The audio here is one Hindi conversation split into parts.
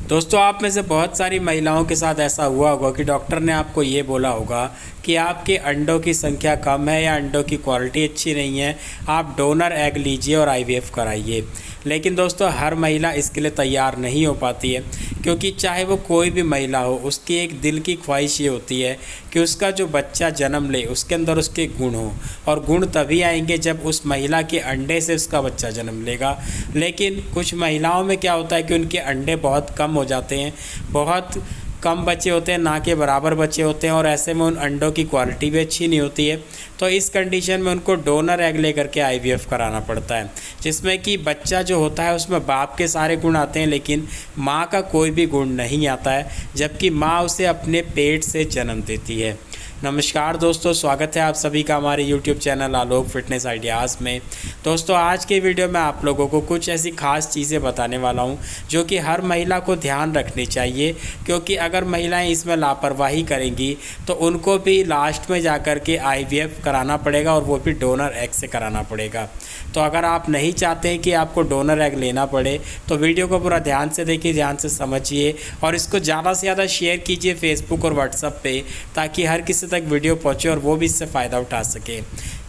दोस्तों, आप में से बहुत सारी महिलाओं के साथ ऐसा हुआ होगा कि डॉक्टर ने आपको ये बोला होगा कि आपके अंडों की संख्या कम है या अंडों की क्वालिटी अच्छी नहीं है, आप डोनर एग लीजिए और आईवीएफ कराइए। लेकिन दोस्तों, हर महिला इसके लिए तैयार नहीं हो पाती है, क्योंकि चाहे वो कोई भी महिला हो, उसकी एक दिल की ख्वाहिश ये होती है कि उसका जो बच्चा जन्म ले उसके अंदर उसके गुण हो, और गुण तभी आएंगे जब उस महिला के अंडे से उसका बच्चा जन्म लेगा। लेकिन कुछ महिलाओं में क्या होता है कि उनके अंडे बहुत कम हो जाते हैं, बहुत कम बच्चे होते हैं, ना के बराबर बच्चे होते हैं, और ऐसे में उन अंडों की क्वालिटी भी अच्छी नहीं होती है। तो इस कंडीशन में उनको डोनर एग लेकर के आईवीएफ कराना पड़ता है, जिसमें कि बच्चा जो होता है उसमें बाप के सारे गुण आते हैं, लेकिन माँ का कोई भी गुण नहीं आता है, जबकि माँ उसे अपने पेट से जन्म देती है। नमस्कार दोस्तों, स्वागत है आप सभी का हमारे YouTube चैनल आलोक फिटनेस आइडियाज़ में। दोस्तों, आज के वीडियो में आप लोगों को कुछ ऐसी खास चीज़ें बताने वाला हूं जो कि हर महिला को ध्यान रखनी चाहिए, क्योंकि अगर महिलाएं इसमें लापरवाही करेंगी तो उनको भी लास्ट में जाकर के IVF कराना पड़ेगा, और वो भी डोनर एग से कराना पड़ेगा। तो अगर आप नहीं चाहते हैं कि आपको डोनर एग लेना पड़े तो वीडियो को पूरा ध्यान से देखिए, ध्यान से समझिए, और इसको ज़्यादा से ज़्यादा शेयर कीजिए फेसबुक और व्हाट्सएप पे, ताकि हर किसी तक वीडियो पहुंचे और वो भी इससे फ़ायदा उठा सके।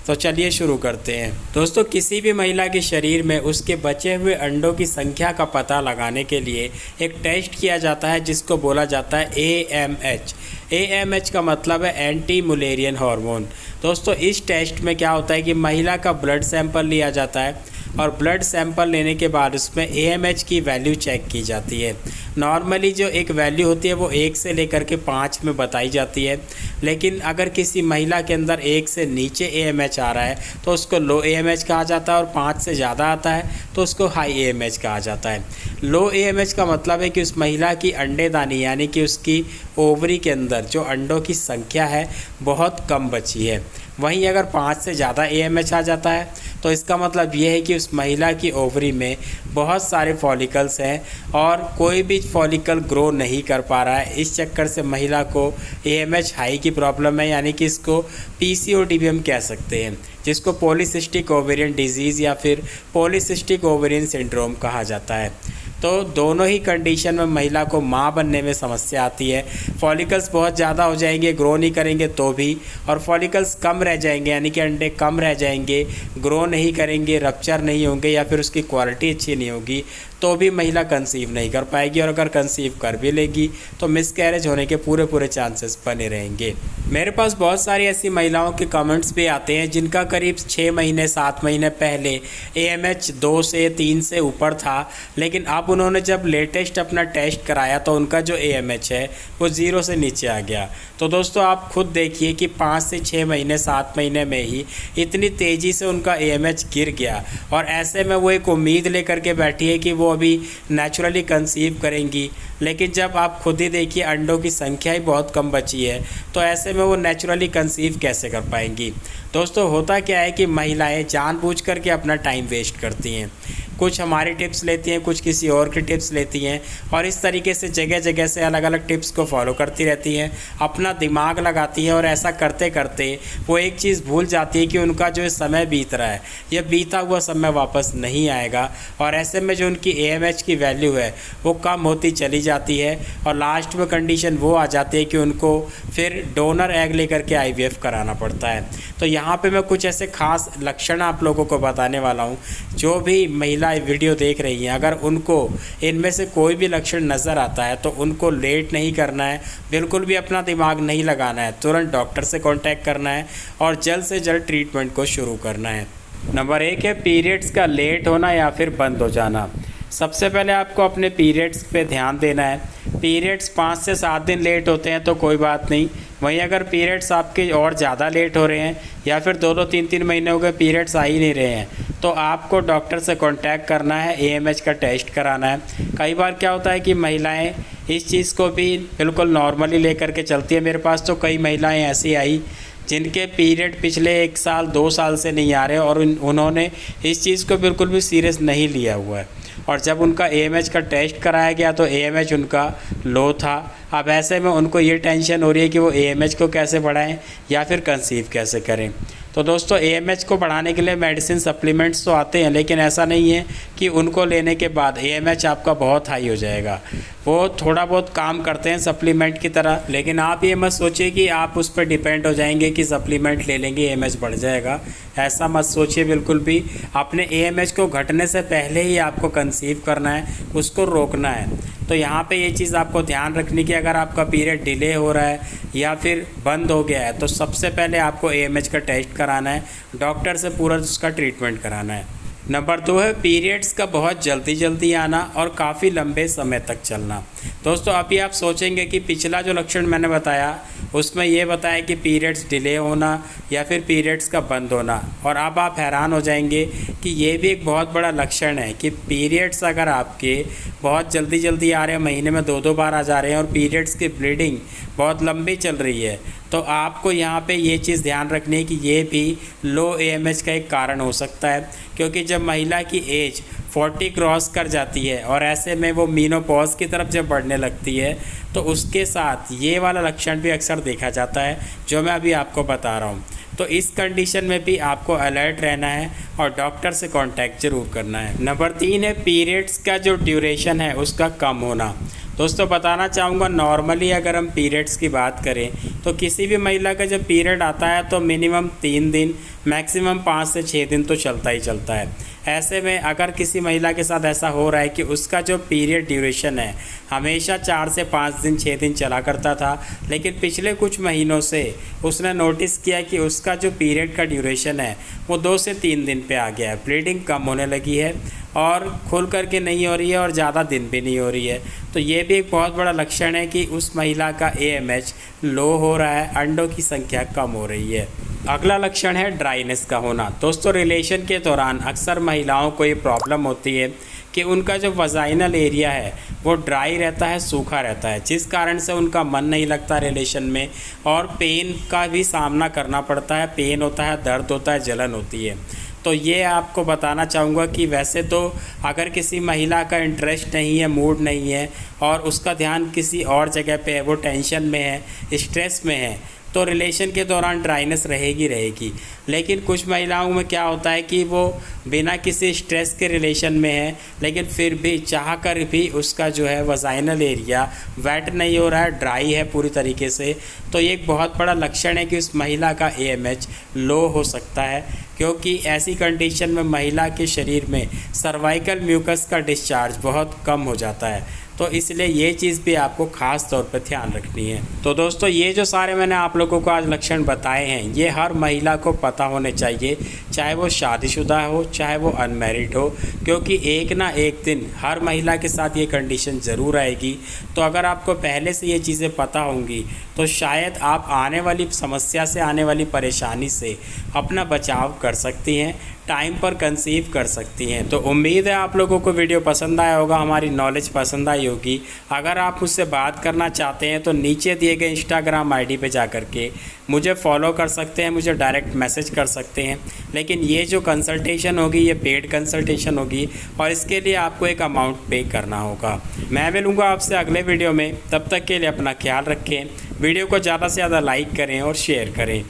तो चलिए शुरू करते हैं। दोस्तों, किसी भी महिला के शरीर में उसके बचे हुए अंडों की संख्या का पता लगाने के लिए एक टेस्ट किया जाता है, जिसको बोला जाता है AMH। AMH का मतलब है एंटी मुलेरियन हार्मोन। दोस्तों, इस टेस्ट में क्या होता है कि महिला का ब्लड सैंपल लिया जाता है, और ब्लड सैंपल लेने के बाद उसमें AMH की वैल्यू चेक की जाती है। नॉर्मली जो एक वैल्यू होती है वो 1 से लेकर के 5 में बताई जाती है, लेकिन अगर किसी महिला के अंदर 1 से नीचे AMH आ रहा है तो उसको लो AMH कहा जाता है, और 5 से ज़्यादा आता है तो उसको हाई AMH कहा जाता है। लो AMH का मतलब है कि उस महिला की अंडेदानी यानी कि उसकी ओवरी के अंदर जो अंडों की संख्या है बहुत कम बची है। वहीं अगर 5 से ज़्यादा AMH आ जाता है तो इसका मतलब ये है कि उस महिला की ओवरी में बहुत सारे फॉलिकल्स हैं और कोई भी फॉलिकल ग्रो नहीं कर पा रहा है। इस चक्कर से महिला को AMH हाई की प्रॉब्लम है, यानी कि इसको PCOD भी हम कह सकते हैं, जिसको पॉलीसिस्टिक ओवेरियन डिजीज़ या फिर पॉलीसिस्टिक ओवेरियन सिंड्रोम कहा जाता है। तो दोनों ही कंडीशन में महिला को माँ बनने में समस्या आती है। फॉलिकल्स बहुत ज़्यादा हो जाएंगे, ग्रो नहीं करेंगे तो भी, और फॉलिकल्स कम रह जाएंगे यानी कि अंडे कम रह जाएंगे, ग्रो नहीं करेंगे, रप्चर नहीं होंगे या फिर उसकी क्वालिटी अच्छी नहीं होगी, तो भी महिला कंसीव नहीं कर पाएगी, और अगर कंसीव कर भी लेगी तो मिसकैरेज होने के पूरे चांसेस बने रहेंगे। मेरे पास बहुत सारी ऐसी महिलाओं के कमेंट्स भी आते हैं जिनका करीब 6 महीने 7 महीने पहले AMH 2 से 3 से ऊपर था, लेकिन अब उन्होंने जब लेटेस्ट अपना टेस्ट कराया तो उनका जो AMH है वो 0 से नीचे आ गया। तो दोस्तों, आप खुद देखिए कि 5 से 6 महीने 7 महीने में ही इतनी तेज़ी से उनका AMH गिर गया, और ऐसे में वो एक उम्मीद लेकर के बैठी है कि वो अभी नेचुरली कंसीव करेंगी, लेकिन जब आप खुद ही देखिए अंडों की संख्या ही बहुत कम बची है, तो ऐसे में वो नेचुरली कंसीव कैसे कर पाएंगी। दोस्तों, होता क्या है कि महिलाएं जानबूझ करके अपना टाइम वेस्ट करती हैं, कुछ हमारी टिप्स लेती हैं, कुछ किसी और की टिप्स लेती हैं, और इस तरीके से जगह जगह से अलग अलग टिप्स को फॉलो करती रहती हैं, अपना दिमाग लगाती हैं, और ऐसा करते करते वो एक चीज़ भूल जाती है कि उनका जो समय बीत रहा है यह बीता हुआ समय वापस नहीं आएगा, और ऐसे में जो उनकी AMH की वैल्यू है वो कम होती चली जाती है, और लास्ट में कंडीशन वो आ जाती है कि उनको फिर डोनर एग लेकर के IVF कराना पड़ता है। तो यहाँ पे मैं कुछ ऐसे खास लक्षण आप लोगों को बताने वाला हूँ, जो भी महिला वीडियो देख रही हैं, अगर उनको इनमें से कोई भी लक्षण नज़र आता है तो उनको लेट नहीं करना है, बिल्कुल भी अपना दिमाग नहीं लगाना है, तुरंत डॉक्टर से कांटेक्ट करना है और जल्द से जल्द ट्रीटमेंट को शुरू करना है। नंबर 1 है पीरियड्स का लेट होना या फिर बंद हो जाना। सबसे पहले आपको अपने पीरियड्स पे ध्यान देना है। पीरियड्स 5 से 7 दिन लेट होते हैं तो कोई बात नहीं, वहीं अगर पीरियड्स आपके और ज़्यादा लेट हो रहे हैं या फिर 2-2 3-3 महीने हो गए पीरियड्स आ ही नहीं रहे हैं, तो आपको डॉक्टर से कांटेक्ट करना है, AMH का टेस्ट कराना है। कई बार क्या होता है कि महिलाएं इस चीज़ को भी बिल्कुल नॉर्मली लेकर के चलती है। मेरे पास तो कई महिलाएं ऐसी आई जिनके पीरियड पिछले 1 साल 2 साल से नहीं आ रहे, और उन्होंने इस चीज़ को बिल्कुल भी सीरियस नहीं लिया हुआ है, और जब उनका AMH का टेस्ट कराया गया तो AMH उनका लो था। अब ऐसे में उनको ये टेंशन हो रही है कि वो AMH को कैसे बढ़ाएं या फिर कंसीव कैसे करें। तो दोस्तों AMH को बढ़ाने के लिए मेडिसिन सप्लीमेंट्स तो आते हैं, लेकिन ऐसा नहीं है कि उनको लेने के बाद AMH आपका बहुत हाई हो जाएगा। वो थोड़ा बहुत काम करते हैं सप्लीमेंट की तरह, लेकिन आप ये मत सोचिए कि आप उस पर डिपेंड हो जाएंगे कि सप्लीमेंट ले लेंगे AMH बढ़ जाएगा। ऐसा मत सोचिए बिल्कुल भी। अपने AMH को घटने से पहले ही आपको कंसीव करना है, उसको रोकना है। तो यहाँ पे ये चीज़ आपको ध्यान रखनी कि अगर आपका पीरियड डिले हो रहा है या फिर बंद हो गया है तो सबसे पहले आपको AMH का टेस्ट कराना है, डॉक्टर से पूरा उसका ट्रीटमेंट कराना है। नंबर 2 है पीरियड्स का बहुत जल्दी आना और काफ़ी लंबे समय तक चलना। दोस्तों अभी आप सोचेंगे कि पिछला जो लक्षण मैंने बताया उसमें ये बताया कि पीरियड्स डिले होना या फिर पीरियड्स का बंद होना, और अब आप हैरान हो जाएंगे कि ये भी एक बहुत बड़ा लक्षण है कि पीरियड्स अगर आपके बहुत जल्दी आ रहे हैं, महीने में 2-2 बार आ जा रहे हैं और पीरियड्स की ब्लीडिंग बहुत लंबी चल रही है, तो आपको यहाँ पे ये चीज़ ध्यान रखनी है कि ये भी लो AMH का एक कारण हो सकता है। क्योंकि जब महिला की एज 40 क्रॉस कर जाती है और ऐसे में वो मीनोपॉज की तरफ जब बढ़ने लगती है तो उसके साथ ये वाला लक्षण भी अक्सर देखा जाता है जो मैं अभी आपको बता रहा हूँ। तो इस कंडीशन में भी आपको अलर्ट रहना है और डॉक्टर से कांटेक्ट जरूर करना है। नंबर 3 है पीरियड्स का जो ड्यूरेशन है उसका कम होना। दोस्तों बताना चाहूँगा, नॉर्मली अगर हम पीरियड्स की बात करें तो किसी भी महिला का जब पीरियड आता है तो मिनिमम 3 दिन, मैक्सिमम 5 से 6 दिन तो चलता ही चलता है। ऐसे में अगर किसी महिला के साथ ऐसा हो रहा है कि उसका जो पीरियड ड्यूरेशन है हमेशा 4 से 5 दिन 6 दिन चला करता था, लेकिन पिछले कुछ महीनों से उसने नोटिस किया कि उसका जो पीरियड का ड्यूरेशन है वो 2 से 3 दिन पे आ गया है, ब्लीडिंग कम होने लगी है और खुल करके नहीं हो रही है और ज़्यादा दिन भी नहीं हो रही है, तो ये भी एक बहुत बड़ा लक्षण है कि उस महिला का AMH लो हो रहा है, अंडों की संख्या कम हो रही है। अगला लक्षण है ड्राइनेस का होना। दोस्तों रिलेशन के दौरान अक्सर महिलाओं को ये प्रॉब्लम होती है कि उनका जो वजाइनल एरिया है वो ड्राई रहता है, सूखा रहता है, जिस कारण से उनका मन नहीं लगता रिलेशन में और पेन का भी सामना करना पड़ता है। पेन होता है, दर्द होता है, जलन होती है। तो ये आपको बताना चाहूँगा कि वैसे तो अगर किसी महिला का इंटरेस्ट नहीं है, मूड नहीं है और उसका ध्यान किसी और जगह पे है, वो टेंशन में है, स्ट्रेस में है, तो रिलेशन के दौरान ड्राइनेस रहेगी। लेकिन कुछ महिलाओं में क्या होता है कि वो बिना किसी स्ट्रेस के रिलेशन में है लेकिन फिर भी चाह कर भी उसका जो है वजाइनल एरिया वेट नहीं हो रहा है, ड्राई है पूरी तरीके से, तो ये एक बहुत बड़ा लक्षण है कि उस महिला का AMH लो हो सकता है। क्योंकि ऐसी कंडीशन में महिला के शरीर में सर्वाइकल म्यूकस का डिस्चार्ज बहुत कम हो जाता है, तो इसलिए ये चीज़ भी आपको ख़ास तौर पर ध्यान रखनी है। तो दोस्तों ये जो सारे मैंने आप लोगों को आज लक्षण बताए हैं ये हर महिला को पता होने चाहिए, चाहे वो शादीशुदा हो चाहे वो अनमैरिड हो, क्योंकि एक ना एक दिन हर महिला के साथ ये कंडीशन ज़रूर आएगी। तो अगर आपको पहले से ये चीज़ें पता होंगी तो शायद आप आने वाली समस्या से, आने वाली परेशानी से अपना बचाव कर सकती हैं, टाइम पर कंसीव कर सकती हैं। तो उम्मीद है आप लोगों को वीडियो पसंद आया होगा, हमारी नॉलेज पसंद आई होगी। अगर आप मुझसे बात करना चाहते हैं तो नीचे दिए गए इंस्टाग्राम ID पे जा कर के मुझे फॉलो कर सकते हैं, मुझे डायरेक्ट मैसेज कर सकते हैं। लेकिन ये जो कंसल्टेशन होगी ये पेड कंसल्टेशन होगी और इसके लिए आपको एक अमाउंट पे करना होगा। मैं मिलूँगा आपसे अगले वीडियो में, तब तक के लिए अपना ख्याल रखें, वीडियो को ज़्यादा से ज़्यादा लाइक करें और शेयर करें।